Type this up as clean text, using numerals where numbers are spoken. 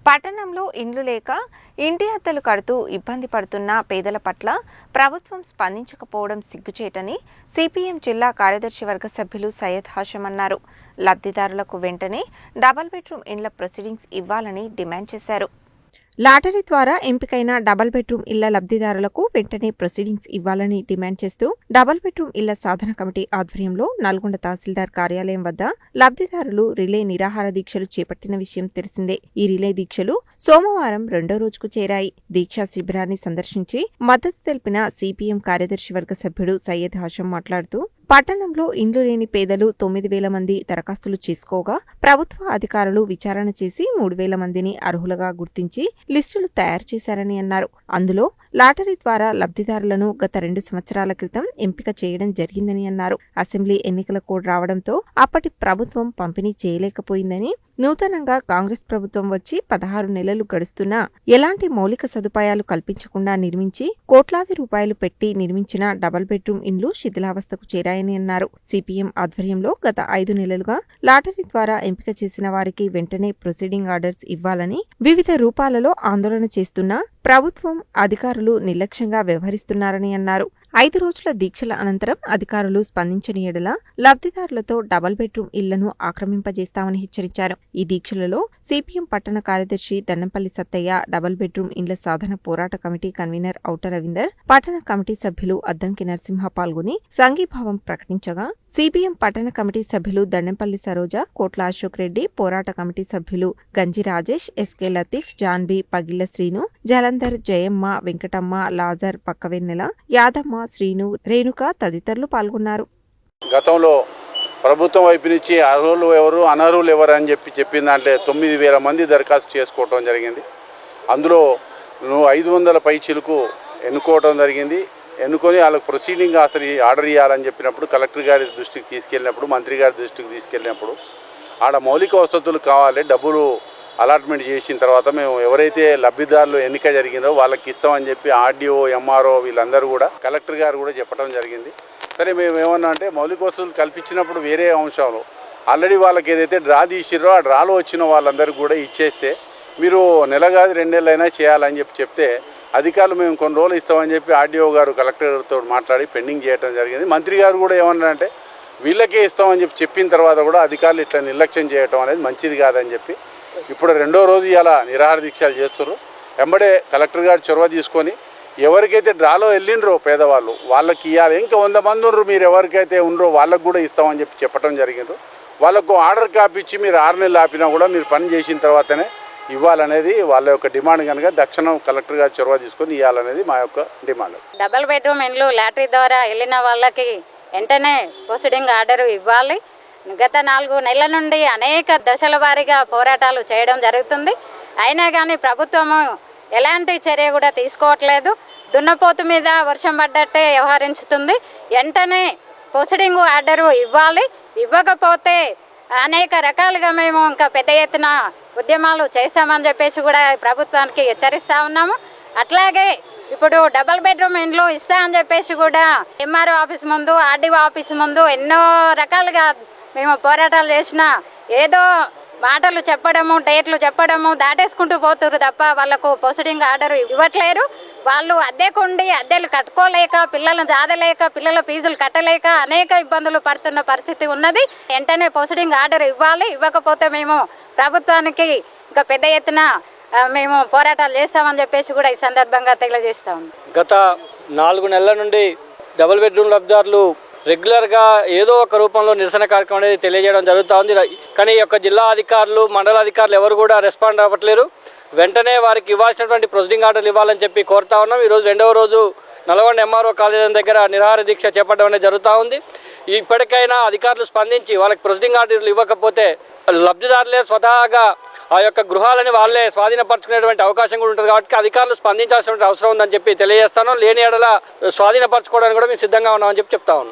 పట్టణంలో ఇండ్లు లేక ఇంటి అద్దెలు కడుతూ ఇబ్బంది పడుతున్న పేదల పట్ల ప్రభుత్వం స్పందించకపోవడం సిగ్గుచేటని సిపిఎం జిల్లా కార్యదర్శి వర్గ సభ్యులు సయ్యద్ హాషం అన్నారు. లబ్ధిదారులకు వెంటనే డబుల్ బెడ్రూమ్ ఇండ్ల ప్రొసీడింగ్స్ ఇవ్వాలని డిమాండ్ చేశారు. లాటరీ ద్వారా ఎంపికైన డబుల్ బెడ్రూమ్ ఇళ్ల లబ్ధిదారులకు వెంటనే ప్రొసీడింగ్స్ ఇవ్వాలని డిమాండ్ చేస్తూ డబుల్ బెడ్రూమ్ ఇళ్ల సాధన కమిటీ ఆధ్వర్యంలో నల్గొండ తహసీల్దార్ కార్యాలయం వద్ద లబ్ధిదారులు రిలే నిరాహార దీక్షలు చేపట్టిన విషయం తెలిసిందే. ఈ రిలే దీక్షలు సోమవారం రెండో రోజుకు చేరాయి. దీక్షా శిబిరాన్ని సందర్శించి మద్దతు తెలిపిన సిపిఎం కార్యదర్శి వర్గ సభ్యుడు సయ్యద్ హాషం మాట్లాడుతూ పట్టణంలో ఇండ్లు లేని పేదలు 9,000 మంది దరఖాస్తులు చేసుకోగా ప్రభుత్వ అధికారులు విచారణ చేసి 3,000 మందిని అర్హులుగా గుర్తించి లిస్టులు తయారు చేశారని అన్నారు. అందులో లాటరీ ద్వారా లబ్ధిదారులను గత 2 సంవత్సరాల క్రితం ఎంపిక చేయడం జరిగిందని అన్నారు. అసెంబ్లీ ఎన్నికల కోడ్ రావడంతో అప్పటి ప్రభుత్వం పంపిణీ చేయలేకపోయిందని, నూతనంగా కాంగ్రెస్ ప్రభుత్వం వచ్చి 16 నెలలు గడుస్తున్నా ఎలాంటి మౌలిక సదుపాయాలు కల్పించకుండా నిర్మించి కోట్లాది రూపాయలు పెట్టి నిర్మించిన డబుల్ బెడ్రూమ్ ఇండ్లు శిథిలావస్థకు చేరాయని అన్నారు. సిపిఎం ఆధ్వర్యంలో గత 5 నెలలుగా లాటరీ ద్వారా ఎంపిక చేసిన వారికి వెంటనే ప్రొసీడింగ్ ఆర్డర్స్ ఇవ్వాలని వివిధ రూపాలలో ఆందోళన చేస్తున్నా ప్రభుత్వం అధికారులు నిర్లక్ష్యంగా వ్యవహరిస్తున్నారని అన్నారు. 5 రోజుల దీక్షల అనంతరం అధికారులు స్పందించని ఎడల లబ్ధిదారులతో డబుల్ బెడ్రూమ్ ఇళ్లను ఆక్రమింపజేస్తామని హెచ్చరించారు. ఈ దీక్షలలో సిపిఎం పట్టణ కార్యదర్శి దన్నంపల్లి సత్తయ్య, డబుల్ బెడ్రూమ్ ఇండ్ల సాధన పోరాట కమిటీ కన్వీనర్ ఔట రవీందర్, పట్టణ కమిటీ సభ్యులు అద్దంకి నరసింహ పాల్గొని సంఘీభావం ప్రకటించగా సిపిఎం పట్టణ కమిటీ సభ్యులు దండంపల్లి సరోజ, కోట్ల అశోక్ రెడ్డి, పోరాట కమిటీ సభ్యులు గంజి రాజేష్, ఎస్కే లతీఫ్, జాన్బీ, పగిళ్ల శ్రీను, జలంధర్, జయమ్మ, వెంకటమ్మ, లాజర్, పక్కవెన్నెల, యాదమ్మ, శ్రీను, రేణుక తదితరులు పాల్గొన్నారు. గతంలో ప్రభుత్వం వైపు నుంచి అర్హులు ఎవరు అనర్హులు ఎవరు అని చెప్పిన దాంట్లో 9,000 మంది దరఖాస్తు చేసుకోవటం జరిగింది. అందులో 500 పైచీలకు ఎన్నుకోవటం జరిగింది. ఎన్నుకొని వాళ్ళకి ప్రొసీడింగ్ అసలు ఆర్డర్ ఇవ్వాలని చెప్పినప్పుడు కలెక్టర్ గారి దృష్టికి తీసుకెళ్ళినప్పుడు, మంత్రి గారి దృష్టికి తీసుకెళ్ళినప్పుడు ఆడ మౌలిక వసతులు కావాలి, డబ్బులు అలాట్మెంట్ చేసిన తర్వాత మేము ఎవరైతే లబ్ధిదారులు ఎన్నిక జరిగిందో వాళ్ళకి ఇస్తామని చెప్పి ఆర్డీఓ, ఎంఆర్ఓ వీళ్ళందరూ కూడా కలెక్టర్ గారు కూడా చెప్పడం జరిగింది. సరే మేము ఏమన్నా అంటే మౌలిక వసతులు కల్పించినప్పుడు వేరే అంశాలు ఆల్రెడీ వాళ్ళకి ఏదైతే డ్రా తీసిరో ఆ డ్రాలో వచ్చిన వాళ్ళందరికీ కూడా ఇచ్చేస్తే మీరు నెల కాదు 2 నెలలైనా చేయాలని చెప్తే అధికారులు మేము కొన్ని రోజులు ఇస్తామని చెప్పి ఆర్డీఓ గారు కలెక్టర్తో మాట్లాడి పెండింగ్ చేయడం జరిగింది. మంత్రి గారు కూడా ఏమన్నారంటే వీళ్ళకే ఇస్తామని చెప్పిన తర్వాత కూడా అధికారులు ఇట్లా నిర్లక్ష్యం చేయడం అనేది మంచిది కాదని చెప్పి ఇప్పుడు రెండో రోజు ఇలా నిరాహార దీక్షలు చేస్తున్నారు. వెంబడే కలెక్టర్ గారు చొరవ తీసుకొని ఎవరికైతే డ్రాలో వెళ్ళినరో పేదవాళ్ళు వాళ్ళకి ఇవ్వాలి. ఇంకా 100 మంది ఉన్నారు, మీరు ఎవరికైతే ఉన్నారో వాళ్ళకు కూడా ఇస్తామని చెప్పడం జరిగింది. వాళ్ళకు ఆర్డర్ కాపీ ఇచ్చి మీరు 6 నెలలు ఆపినా కూడా మీరు పని చేసిన తర్వాతనే ఇవ్వాలనేది వాళ్ళ యొక్క డిమాండ్. కనుక దక్షిణం కలెక్టర్ గారు చొరవ తీసుకొని ఇవ్వాలనేది మా యొక్క డిమాండ్. డబుల్ బెడ్రూమ్ ఇండ్లు లాటరీ ద్వారా వెళ్ళిన వాళ్ళకి వెంటనే ప్రొసీడింగ్ ఆర్డర్ ఇవ్వాలి. గత 4 నెలల నుండి అనేక దశల వారీగా పోరాటాలు చేయడం జరుగుతుంది. అయినా కానీ ప్రభుత్వము ఎలాంటి చర్య కూడా తీసుకోవట్లేదు. దున్నపోతు మీద వర్షం పడ్డట్టే వ్యవహరించుతుంది. వెంటనే ప్రొసీడింగ్ ఆర్డర్ ఇవ్వాలి. ఇవ్వకపోతే అనేక రకాలుగా మేము ఇంకా పెద్ద ఎత్తున ఉద్యమాలు చేస్తామని చెప్పేసి కూడా ప్రభుత్వానికి హెచ్చరిస్తా ఉన్నాము. అట్లాగే ఇప్పుడు డబుల్ బెడ్రూమ్ ఇండ్లు ఇస్తా అని చెప్పేసి కూడా ఎంఆర్ఓ ఆఫీస్ ముందు, ఆర్డీఓ ఆఫీస్ ముందు ఎన్నో రకాలుగా మేము పోరాటాలు చేసినా ఏదో మాటలు చెప్పడము, డేట్లు చెప్పడము దాటేసుకుంటూ పోతున్నారు తప్ప వాళ్ళకు ప్రొసీడింగ్ ఆర్డర్ ఇవ్వట్లేరు. వాళ్ళు అద్దెకుండి అద్దెలు కట్టుకోలేక, పిల్లలను జాదలేక, పిల్లల ఫీజులు కట్టలేక అనేక ఇబ్బందులు పడుతున్న పరిస్థితి ఉన్నది. వెంటనే ప్రొసీడింగ్ ఆర్డర్ ఇవ్వాలి. ఇవ్వకపోతే మేము ప్రభుత్వానికి ఇంకా పెద్ద ఎత్తున మేము పోరాటాలు చేస్తామని చెప్పేసి కూడా ఈ సందర్భంగా తెలియజేస్తాం. గత 4 నెలల నుండి డబుల్ బెడ్రూమ్ లబ్ధిదారులు రెగ్యులర్గా ఏదో ఒక రూపంలో నిరసన కార్యక్రమం అనేది తెలియజేయడం జరుగుతూ ఉంది. కానీ ఈ యొక్క జిల్లా అధికారులు, మండల అధికారులు ఎవరు కూడా రెస్పాండ్ అవ్వట్లేరు. వెంటనే వారికి ఇవ్వాల్సినటువంటి ప్రొసీడింగ్ ఆర్డర్లు ఇవ్వాలని చెప్పి కోరుతా ఉన్నాం. ఈరోజు రెండవ రోజు నల్గొండ ఎంఆర్ఓ కాలేజీ దగ్గర నిరాహార దీక్ష చేపట్టడం అనేది జరుగుతూ ఉంది. ఇప్పటికైనా అధికారులు స్పందించి వాళ్ళకి ప్రొసీడింగ్ ఆర్డర్లు ఇవ్వకపోతే లబ్ధిదారులే స్వతహాగా ఆ యొక్క గృహాలని వాళ్ళే స్వాధీనపరచుకునేటువంటి అవకాశం కూడా ఉంటుంది. కాబట్టి అధికారులు స్పందించాల్సిన అవసరం ఉందని చెప్పి తెలియజేస్తాను. లేని ఎడల స్వాధీనపరచుకోవడానికి కూడా మేము సిద్ధంగా ఉన్నామని చెప్తా ఉన్నాం.